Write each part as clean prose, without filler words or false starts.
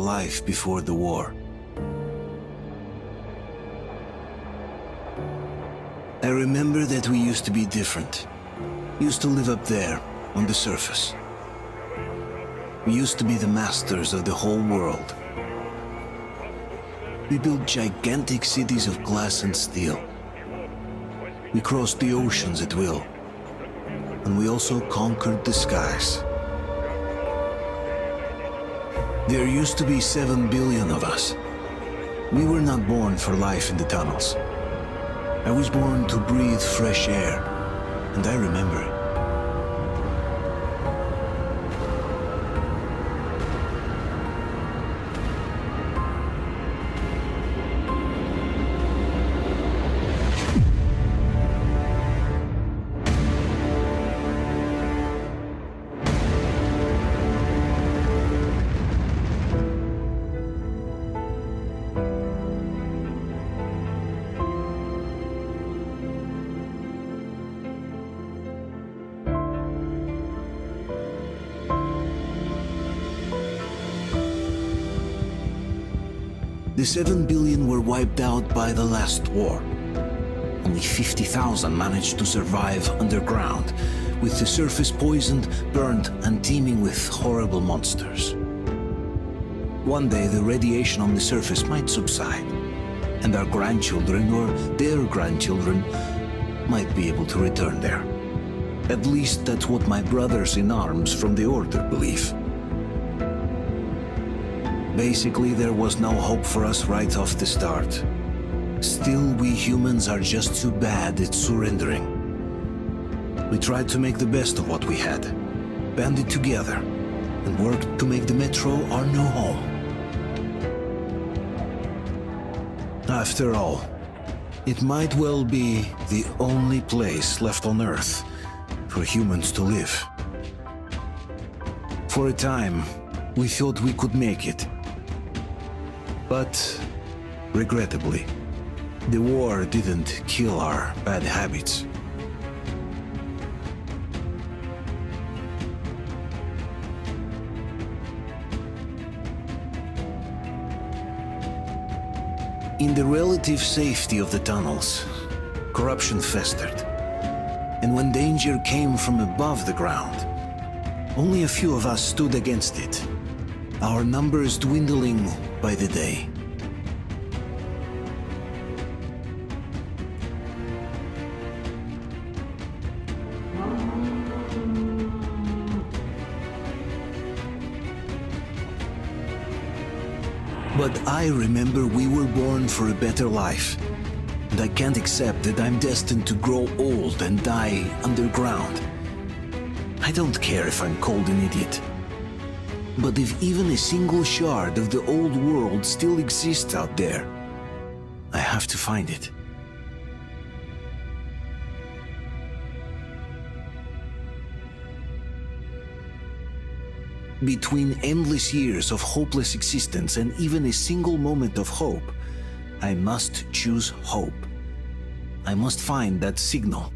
life before the war. I remember that we used to be different. Used to live up there, on the surface. We used to be the masters of the whole world. We built gigantic cities of glass and steel. We crossed the oceans at will. And we also conquered the skies. There used to be 7 billion of us. We were not born for life in the tunnels. I was born to breathe fresh air, and I remember it. The 7 billion were wiped out by the last war. Only 50,000 managed to survive underground, with the surface poisoned, burned, and teeming with horrible monsters. One day the radiation on the surface might subside, and our grandchildren or their grandchildren might be able to return there. At least that's what my brothers in arms from the Order believe. Basically, there was no hope for us right off the start. Still, we humans are just too bad at surrendering. We tried to make the best of what we had, banded together, and worked to make the Metro our new home. After all, it might well be the only place left on Earth for humans to live. For a time, we thought we could make it. But, regrettably, the war didn't kill our bad habits. In the relative safety of the tunnels, corruption festered. And when danger came from above the ground, only a few of us stood against it, our numbers dwindling by the day. But I remember we were born for a better life, and I can't accept that I'm destined to grow old and die underground. I don't care if I'm called an idiot. But if even a single shard of the old world still exists out there, I have to find it. Between endless years of hopeless existence and even a single moment of hope, I must choose hope. I must find that signal.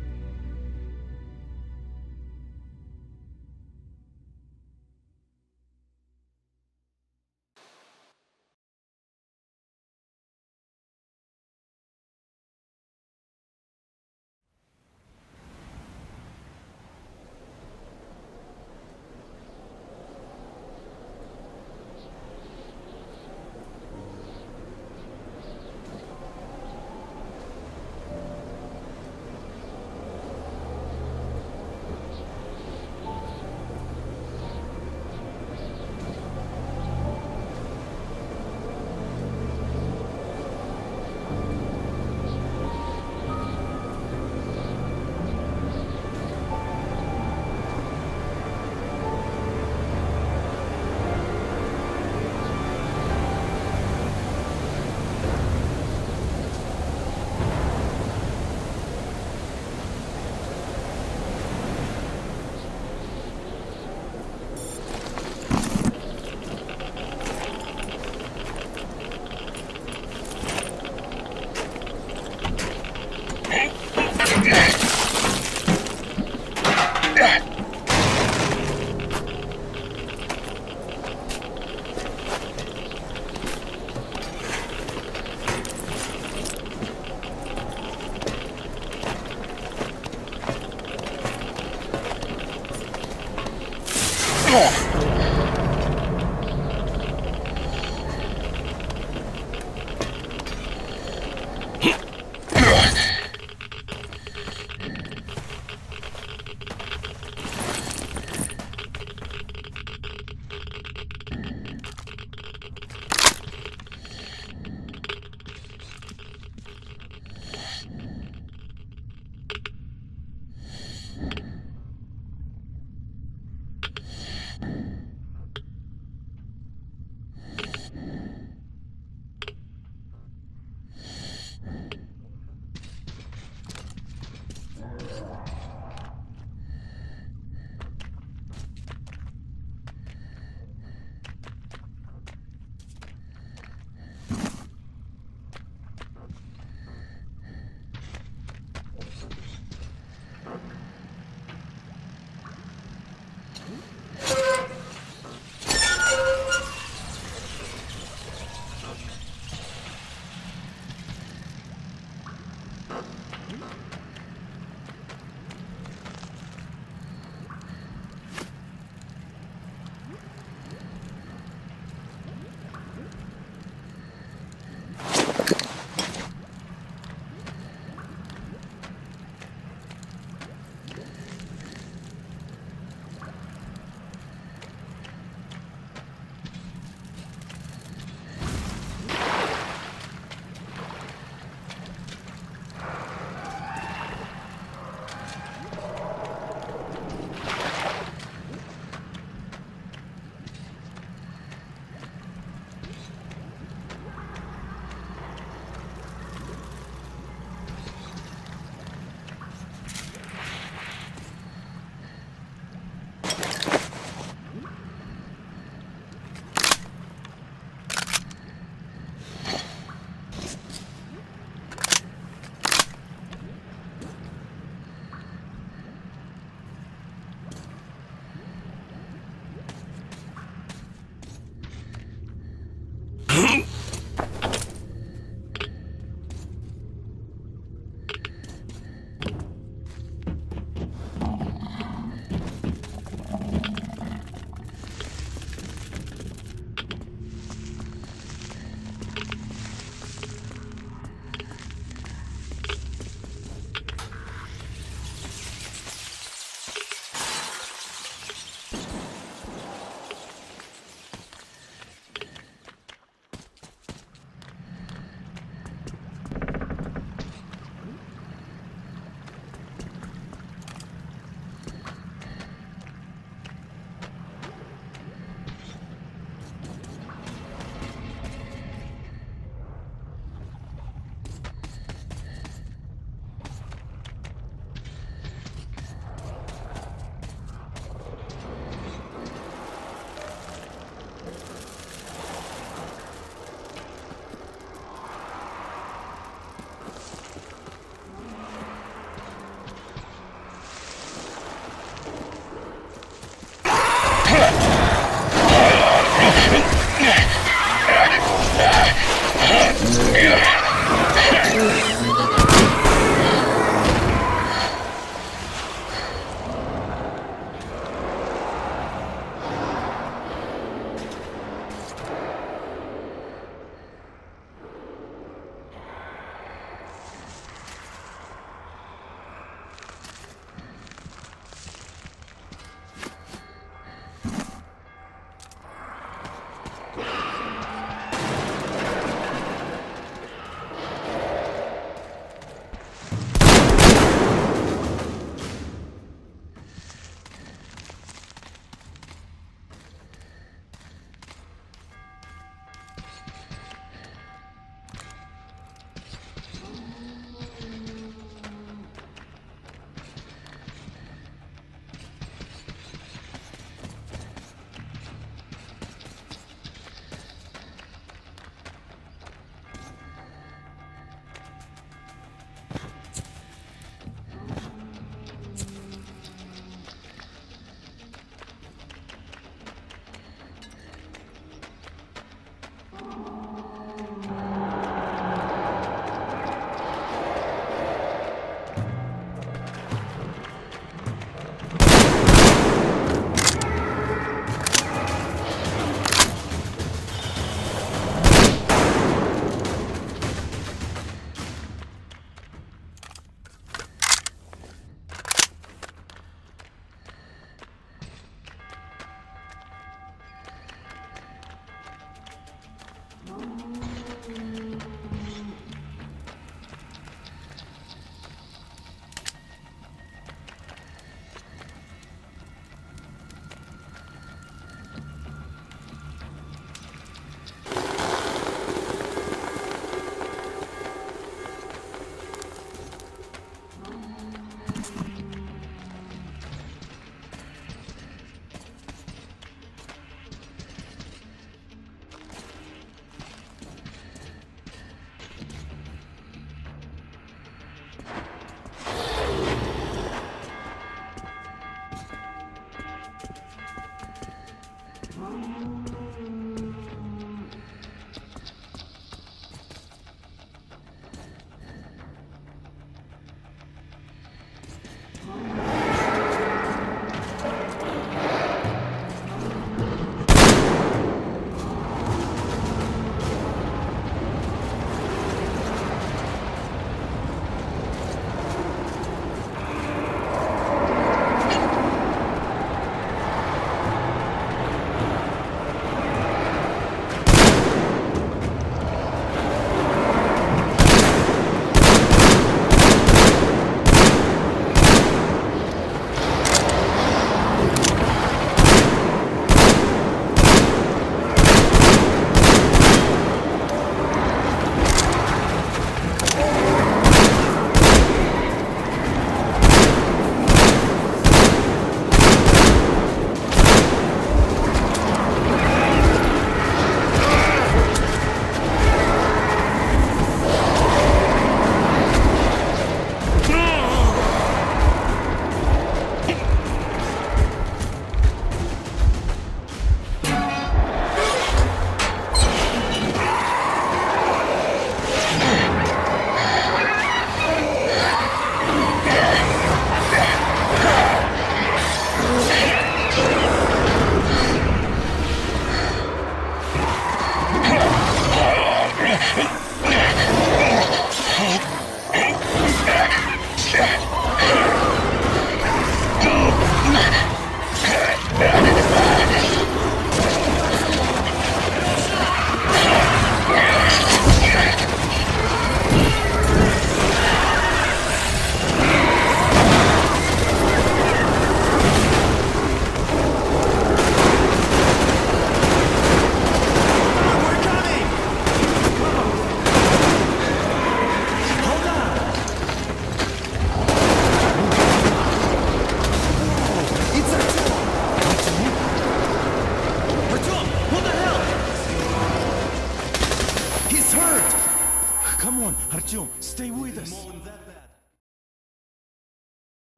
Artyom, stay with us.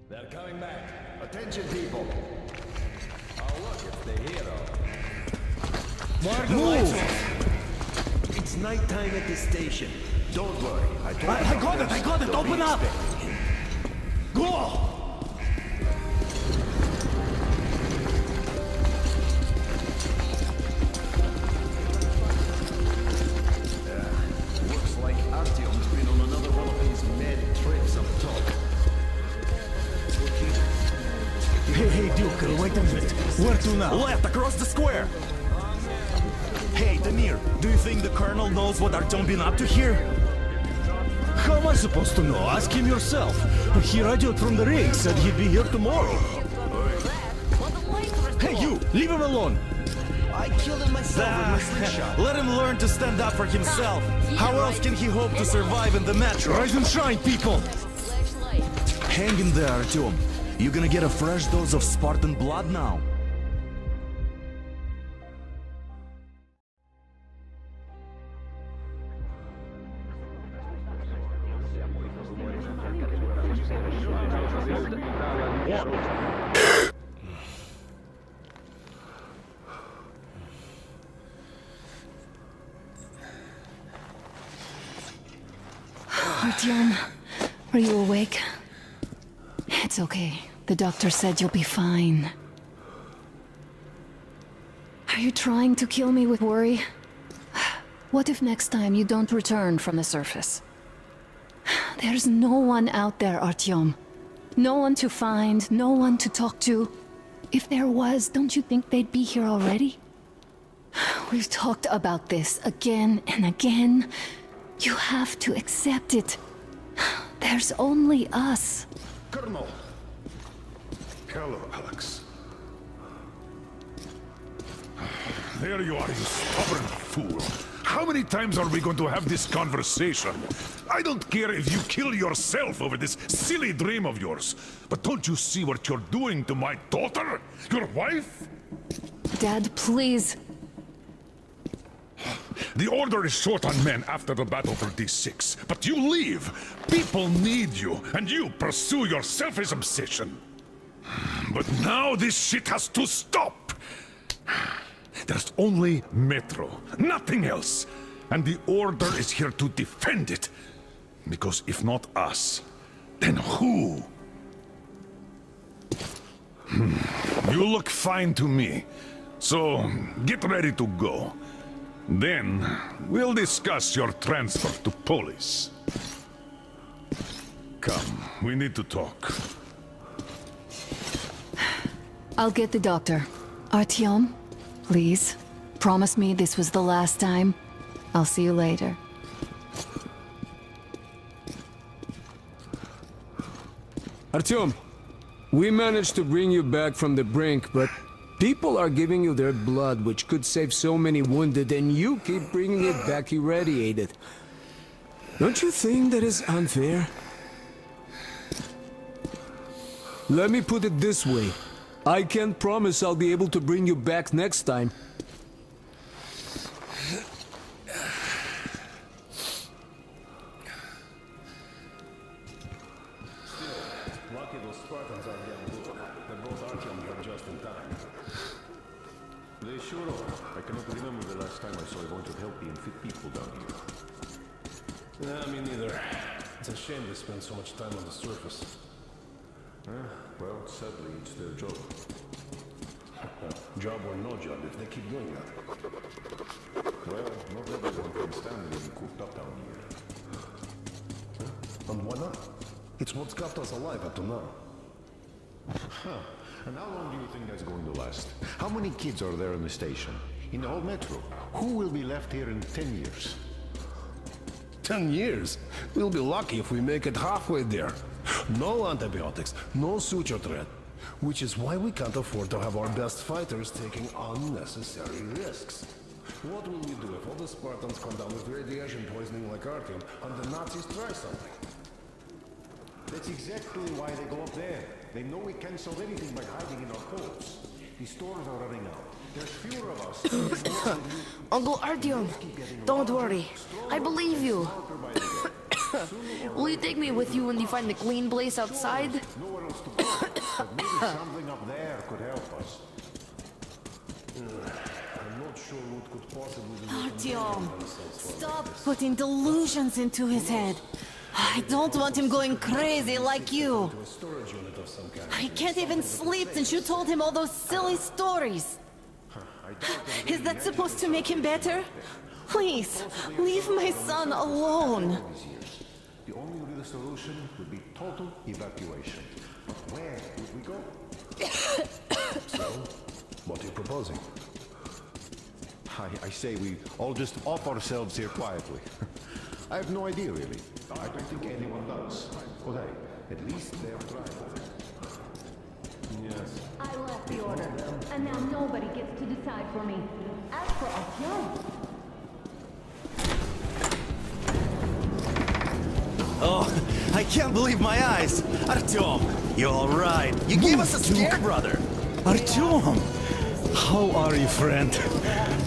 They're coming back. Attention, people. Oh, look, it's the hero. Move! It's nighttime at the station. Don't worry. I got it! Open up! Go! Looks like Artyom's been on another one of his mad trips up top. Hey, Duke, wait a minute. Where to now? Left, across the square! Hey, Damir, do you think the Colonel knows what Artyom been up to here? How am I supposed to know? Ask him yourself. He radioed from the rig, said he'd be here tomorrow. Hey, you! Leave him alone! I killed him myself with my slingshot. Let him learn to stand up for himself. How else can he hope to survive in the metro? Rise and shine, people! Hang in there, Artyom. You're gonna get a fresh dose of Spartan blood now. Artyom, are you awake? It's okay. The doctor said you'll be fine. Are you trying to kill me with worry? What if next time you don't return from the surface? There's no one out there, Artyom. No one to find, no one to talk to. If there was, don't you think they'd be here already? We've talked about this again and again. You have to accept it. There's only us. Colonel! Hello, Alex. There you are, you stubborn fool. How many times are we going to have this conversation? I don't care if you kill yourself over this silly dream of yours, but don't you see what you're doing to my daughter? Your wife? Dad, please. The Order is short on men after the battle for D6, but you leave. People need you, and you pursue your selfish obsession. But now this shit has to stop! There's only Metro, nothing else. And the Order is here to defend it. Because if not us, then who? You look fine to me. So, get ready to go. Then, we'll discuss your transfer to police. Come, we need to talk. I'll get the doctor. Artyom, please, promise me this was the last time. I'll see you later. Artyom, we managed to bring you back from the brink, but people are giving you their blood, which could save so many wounded, and you keep bringing it back irradiated. Don't you think that is unfair? Let me put it this way. I can't promise I'll be able to bring you back next time. Lucky those Spartans are damn good. They brought Artyom here just in time. They sure are. I cannot remember the last time I saw a bunch of healthy and fit people down here. Nah, me neither. It's a shame they spend so much time on the surface. Well, sadly, it's their job. Job or no job, if they keep doing that. Well, not everyone can stand being cooped up down here. And why not? It's what's kept us alive up to now. And how long do you think that's going to last? How many kids are there in the station? In the whole metro? Who will be left here in 10 years? 10 years? We'll be lucky if we make it halfway there. No antibiotics, no suture thread. Which is why we can't afford to have our best fighters taking unnecessary risks. What will we do if all the Spartans come down with radiation poisoning like Artyom and the Nazis try something? That's exactly why they go up there. They know we can't solve anything by hiding in our coats. The stores are running out. There's fewer of us. Uncle Artyom, don't worry. I believe you. Will you take me with you when you find the clean place outside? Nowhere else to go. But maybe something up there could help us. I'm not sure what could possibly be. Artyom, stop putting delusions into his head. I don't want him going crazy like you. I can't even sleep since you told him all those silly stories. Is that supposed to make him better? Please, leave my son alone. The only real solution would be total evacuation. But where would we go? So, what are you proposing? I say we all just off ourselves here quietly. I have no idea, really. I don't think anyone does. But hey, at least they're trying. Yes. I left the order, and now nobody gets to decide for me. As for Artyom... Oh, I can't believe my eyes. Artyom, you all right? You gave us a scare, brother. Artyom! How are you, friend?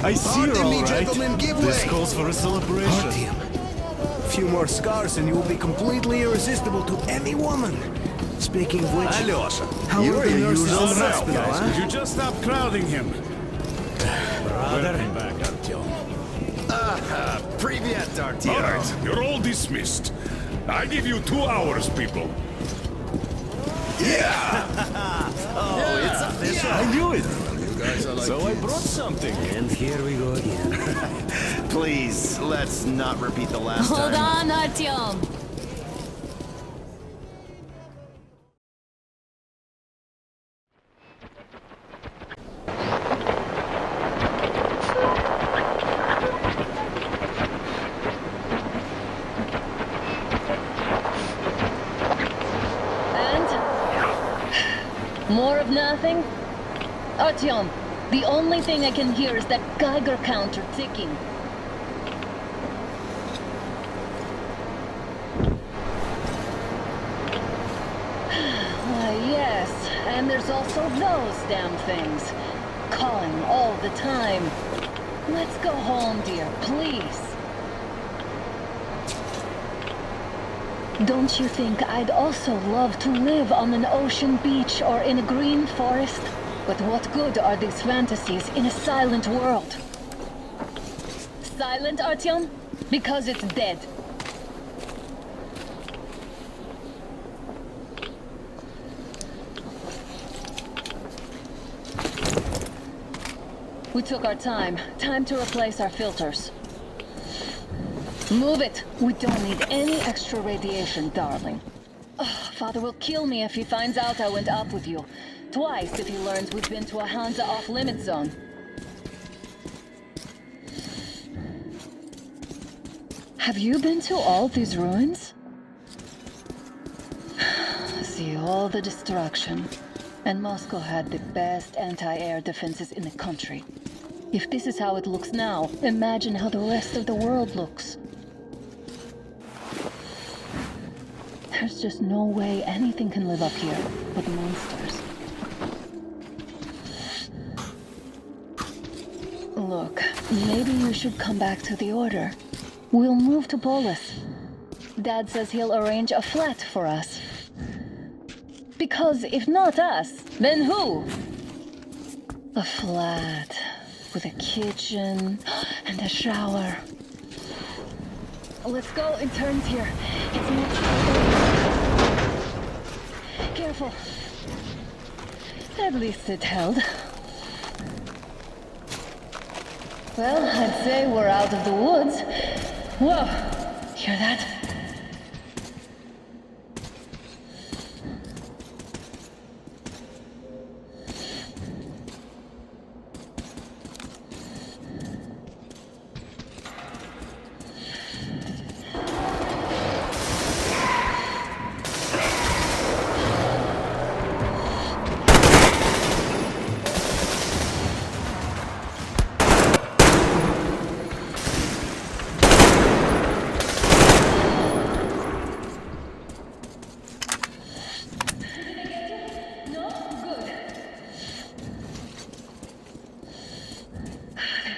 I see you're Pardon me, all right. gentlemen, give This way. calls for a celebration. Artyom, a few more scars and you will be completely irresistible to any woman. Speaking of which, Alyosha, how you're are the your nurses usual in the self, hospital, guys. huh? Could you just stop crowding him? Brother. Back, Artyom. Привет, All Artyom. right, you're all dismissed. I give you 2 hours, people. Oh, it's official. I knew it. So I brought something. And here we go again. Please, let's not repeat the last Hold time. on, Artyom. More of nothing? Artyom, the only thing I can hear is that Geiger counter ticking. Why, yes, and there's also those damn things. Calling all the time. Let's go home, dear, please. Don't you think I'd also love to live on an ocean beach or in a green forest? But what good are these fantasies in a silent world? Silent, Artyom? Because it's dead. We took our time. Time to replace our filters. Move it! We don't need any extra radiation, darling. Ugh, Father will kill me if he finds out I went up with you. Twice if he learns we've been to a Hansa off-limit zone. Have you been to all these ruins? See all the destruction. And Moscow had the best anti-air defenses in the country. If this is how it looks now, imagine how the rest of the world looks. There's just no way anything can live up here but monsters. Look, maybe you should come back to the Order. We'll move to Polis. Dad says he'll arrange a flat for us. Because if not us, then who? A flat with a kitchen and a shower. Let's go in turns here. It's much further. Careful. At least it held. Well, I'd say we're out of the woods. Whoa! Hear that?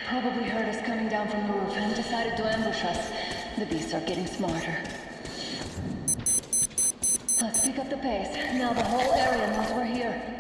Probably heard us coming down from the roof and decided to ambush us. The beasts are getting smarter. Let's pick up the pace. Now the whole area knows we're here.